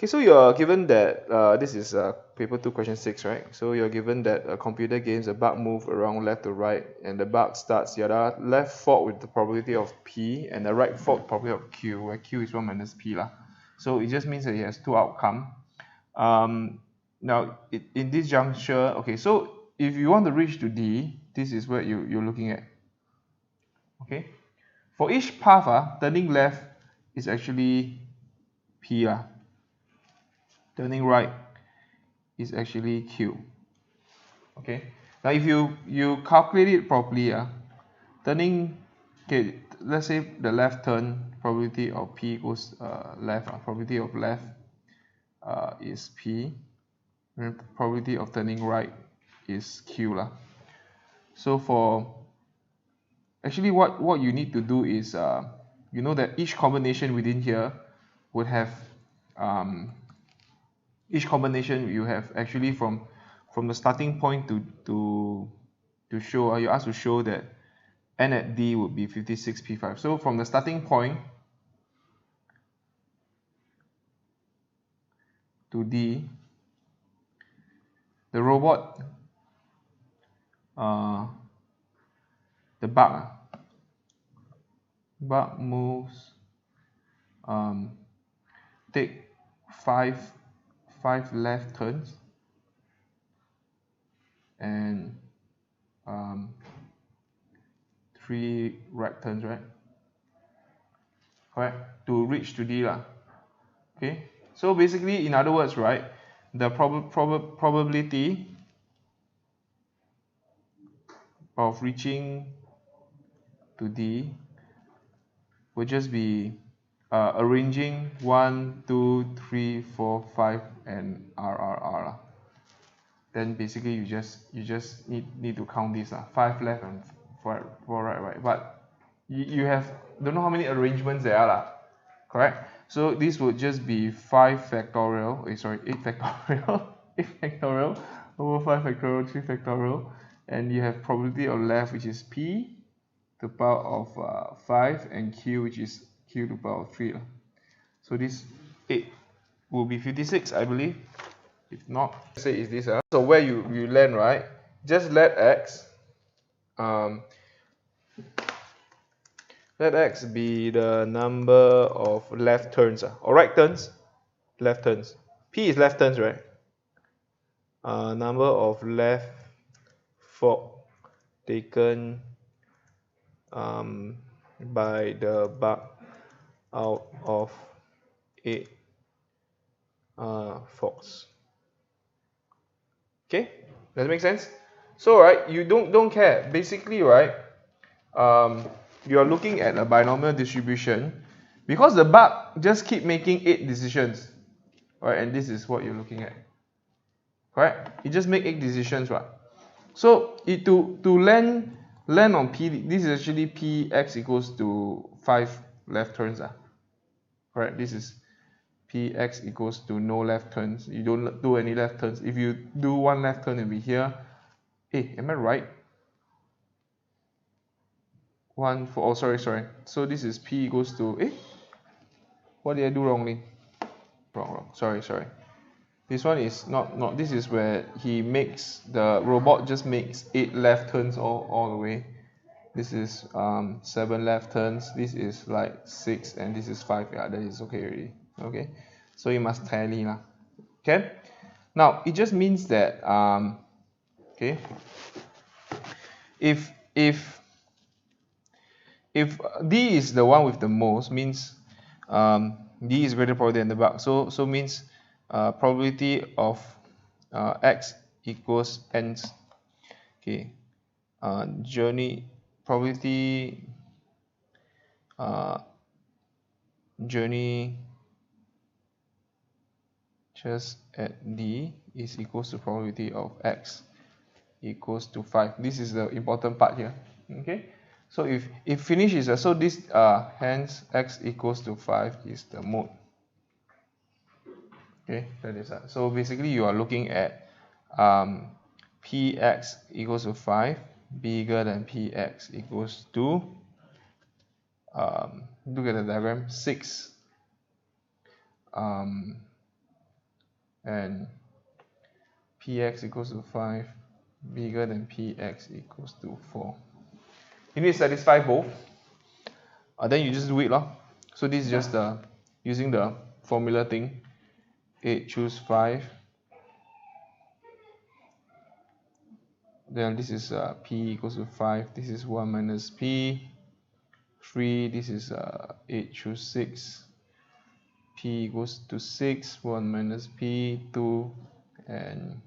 Okay, so you're given that this is paper 2 question 6, right? So you're given that a computer gains a bug move around left to right, and the bug starts the other left fork with the probability of P and the right fork probability of Q, where Q is 1 minus P lah. So it just means that it has two outcomes. Now in this juncture, okay, so if you want to reach to D, this is what you're looking at. Okay, for each path, turning left is actually P lah. Turning right is actually Q. Okay, now if you calculate it properly, turning, okay, let's say the left turn probability of P equals left, probability of left is P, and probability of turning right is Q lah. So for actually what you need to do is you know that each combination within here would have each combination you have actually from the starting point to show, you asked to show that N at D would be 56P5. So from the starting point to D, the robot, the bug moves, take five left turns and 3 right turns, right? Correct, to reach to D lah. Okay, so basically, in other words, right, the probability of reaching to D would just be arranging 1, 2, 3, 4, 5 and R. Then basically you just need to count this 5 left and 4 right. But you have don't know how many arrangements there are correct? So this would just be 5 factorial, 8 factorial, 8 factorial over 5 factorial, 3 factorial, and you have probability of left, which is P to the power of 5, and Q, which is Q to the power of 3. So this 8 will be 56, I believe. If not, say is this. So where you land, right? Just let X be the number of left turns or right turns. Left turns. P is left turns, right? Number of left fork taken by the bug out of 8 forks. Okay, does it make sense? So right, you don't care. Basically, right, you are looking at a binomial distribution because the bug just keep making 8 decisions, right? And this is what you're looking at, right? It just make 8 decisions, right? So to land on P, this is actually Px equals to 5 left turns, right? This is Px equals to no left turns. You don't do any left turns. If you do one left turn, it'll be here. Hey, am I right? Sorry. So this is P equals to, what did I do wrongly? Wrong. Sorry. This one is not, this is where the robot just makes 8 left turns all the way. This is 7 left turns. This is like 6, and this is 5. Yeah, that is okay already. Okay, so you must tally lah. Okay, now it just means that okay, if D is the one with the most, means D is greater probability than the bug. So means probability of X equals N. Okay, probability journey just at D is equals to probability of X equals to 5. This is the important part here. Okay, so if finish is so this hence X equals to 5 is the mode. Okay, that is that. So basically you are looking at Px equals to 5 bigger than Px equals to look at the diagram, 6 and px equals to 5 bigger than px equals to 4. You need to satisfy both. Then you just do it lor. So this is just the using the formula thing. 8 choose 5. Then this is p equals to 5. This is 1 minus p. 3. This is 8 choose 6. P equals to 6. 1 minus p. 2 and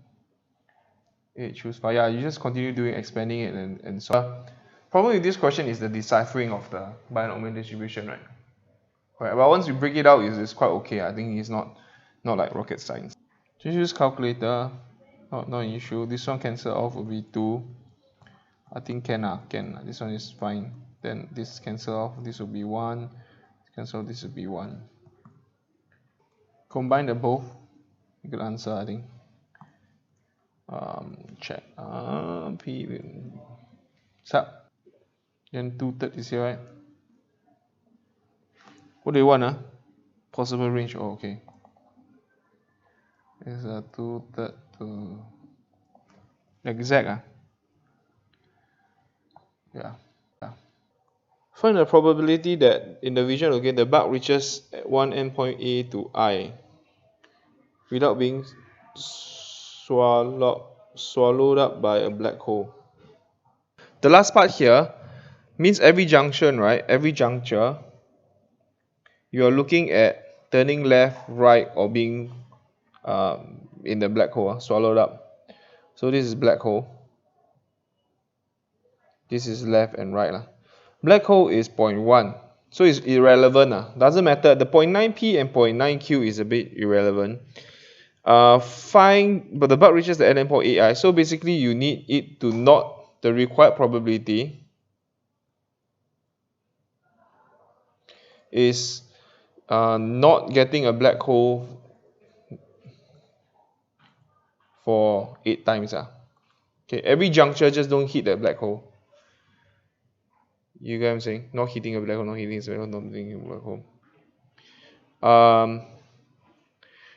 8 choose 5. Yeah, you just continue doing expanding it and so. Problem with this question is the deciphering of the binomial distribution, right? Right, but once you break it out, it's quite okay. I think it's not like rocket science. Just use calculator, not an issue. This one cancel off will be 2. I think can. This one is fine. Then this cancel off, this will be 1. Cancel, this will be 1. Combine the both, good answer, I think. Check. P. Sup? Then 2/3 is here, right? What do you want? Possible range. Oh, okay. It's a 2/3 to exact. Yeah. Find the probability that in the vision, okay, the bug reaches one endpoint A to I without being swallowed up by a black hole. The last part here means every junction, right? Every juncture, you are looking at turning left, right, or being in the black hole, swallowed up. So this is black hole. This is left and right. Black hole is 0.1. So it's irrelevant. Doesn't matter. The 0.9p and 0.9q is a bit irrelevant. But the bug reaches the endpoint AI. So basically you need it to not, the required probability is not getting a black hole for 8 times. Okay, every juncture just don't hit the black hole. You get what I'm saying? Not hitting a black hole, not hitting a black hole, not hitting a black hole.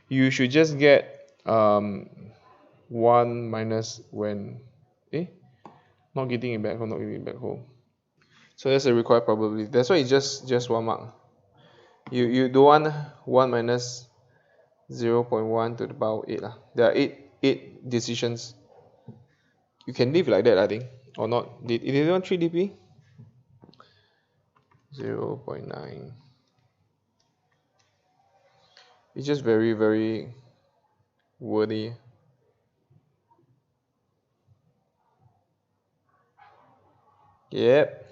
You should just get 1 minus when not getting a black hole, not getting a black hole. So that's the required probability. That's why it's just 1 mark. You don't want 1 minus 0.1 to the power 8. There are 8 decisions. You can live like that, I think, or not. Did anyone 3dp? 0.9. It's just very, very worthy. Yep.